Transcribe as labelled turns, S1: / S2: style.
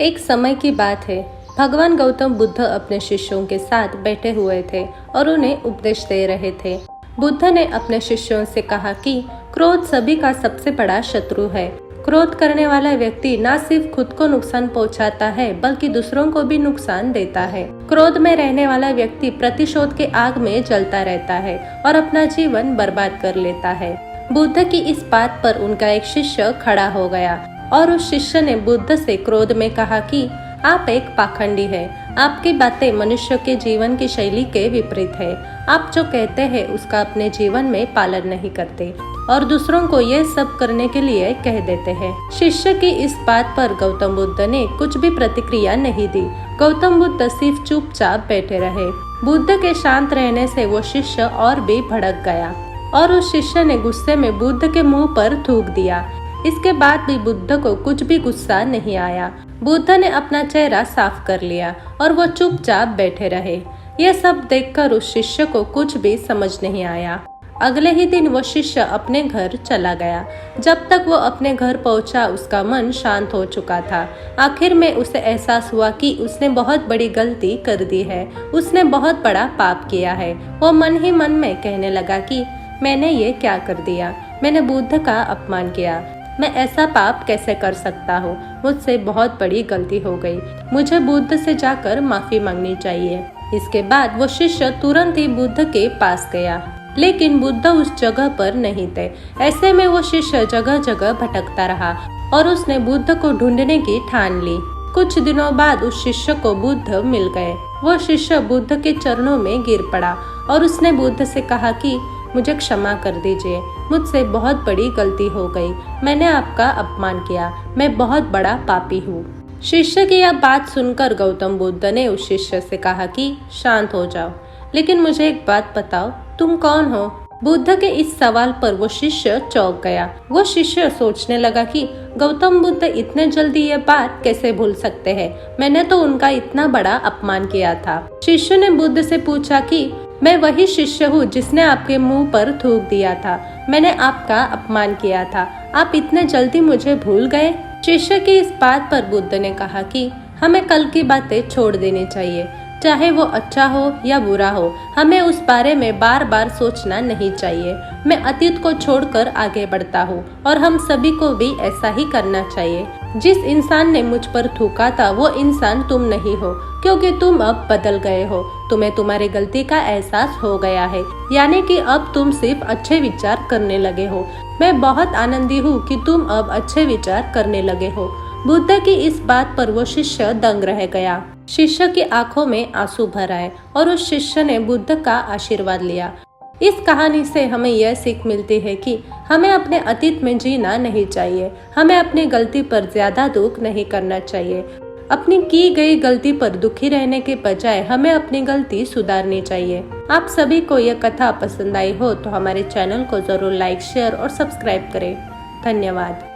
S1: एक समय की बात है। भगवान गौतम बुद्ध अपने शिष्यों के साथ बैठे हुए थे और उन्हें उपदेश दे रहे थे। बुद्ध ने अपने शिष्यों से कहा कि क्रोध सभी का सबसे बड़ा शत्रु है। क्रोध करने वाला व्यक्ति न सिर्फ खुद को नुकसान पहुंचाता है बल्कि दूसरों को भी नुकसान देता है। क्रोध में रहने वाला व्यक्ति प्रतिशोध के आग में जलता रहता है और अपना जीवन बर्बाद कर लेता है। बुद्ध की इस बात पर उनका एक शिष्य खड़ा हो गया और उस शिष्य ने बुद्ध से क्रोध में कहा कि आप एक पाखंडी हैं। आपकी बातें मनुष्य के जीवन की शैली के विपरीत है। आप जो कहते हैं उसका अपने जीवन में पालन नहीं करते और दूसरों को ये सब करने के लिए कह देते हैं। शिष्य की इस बात पर गौतम बुद्ध ने कुछ भी प्रतिक्रिया नहीं दी। गौतम बुद्ध सिर्फ चुपचाप बैठे रहे। बुद्ध के शांत रहने से वो शिष्य और भी भड़क गया और उस शिष्य ने गुस्से में बुद्ध के मुंह पर थूक दिया। इसके बाद भी बुद्ध को कुछ भी गुस्सा नहीं आया। बुद्ध ने अपना चेहरा साफ कर लिया और वो चुपचाप बैठे रहे। ये सब देखकर उस शिष्य को कुछ भी समझ नहीं आया। अगले ही दिन वो शिष्य अपने घर चला गया। जब तक वो अपने घर पहुंचा उसका मन शांत हो चुका था। आखिर में उसे एहसास हुआ कि उसने बहुत बड़ी गलती कर दी है। उसने बहुत बड़ा पाप किया है। वो मन ही मन में कहने लगा कि मैंने ये क्या कर दिया। मैंने बुद्ध का अपमान किया। मैं ऐसा पाप कैसे कर सकता हूँ। मुझसे बहुत बड़ी गलती हो गई। मुझे बुद्ध से जाकर माफी मांगनी चाहिए। इसके बाद वो शिष्य तुरंत ही बुद्ध के पास गया, लेकिन बुद्ध उस जगह पर नहीं थे। ऐसे में वो शिष्य जगह जगह भटकता रहा और उसने बुद्ध को ढूंढने की ठान ली। कुछ दिनों बाद उस शिष्य को बुद्ध मिल गए। वो शिष्य बुद्ध के चरणों में गिर पड़ा और उसने बुद्ध से कहा कि मुझे क्षमा कर दीजिए। मुझसे बहुत बड़ी गलती हो गई। मैंने आपका अपमान किया। मैं बहुत बड़ा पापी हूँ। शिष्य की यह बात सुनकर गौतम बुद्ध ने उस शिष्य से कहा कि शांत हो जाओ, लेकिन मुझे एक बात बताओ, तुम कौन हो? बुद्ध के इस सवाल पर वो शिष्य चौंक गया। वो शिष्य सोचने लगा कि गौतम बुद्ध इतने जल्दी ये बात कैसे भूल सकते हैं। मैंने तो उनका इतना बड़ा अपमान किया था। शिष्य ने बुद्ध से पूछा कि मैं वही शिष्य हूँ जिसने आपके मुंह पर थूक दिया था। मैंने आपका अपमान किया था। आप इतने जल्दी मुझे भूल गए? शिष्य की इस बात पर बुद्ध ने कहा कि हमें कल की बातें छोड़ देनी चाहिए। चाहे वो अच्छा हो या बुरा हो, हमें उस बारे में बार बार सोचना नहीं चाहिए। मैं अतीत को छोड़कर आगे बढ़ता हूँ और हम सभी को भी ऐसा ही करना चाहिए। जिस इंसान ने मुझ पर थूका था वो इंसान तुम नहीं हो, क्योंकि तुम अब बदल गए हो। तुम्हें तुम्हारी गलती का एहसास हो गया है, यानी कि अब तुम सिर्फ अच्छे विचार करने लगे हो। मैं बहुत आनंदी हूँ कि तुम अब अच्छे विचार करने लगे हो। बुद्ध की इस बात पर वो शिष्य दंग रह गया। शिष्य की आंखों में आंसू भर आए और उस शिष्य ने बुद्ध का आशीर्वाद लिया। इस कहानी से हमें यह सीख मिलती है कि हमें अपने अतीत में जीना नहीं चाहिए। हमें अपनी गलती पर ज्यादा दुख नहीं करना चाहिए। अपनी की गई गलती पर दुखी रहने के बजाय हमें अपनी गलती सुधारनी चाहिए। आप सभी को यह कथा पसंद आई हो तो हमारे चैनल को जरूर लाइक, शेयर और सब्सक्राइब करें। धन्यवाद।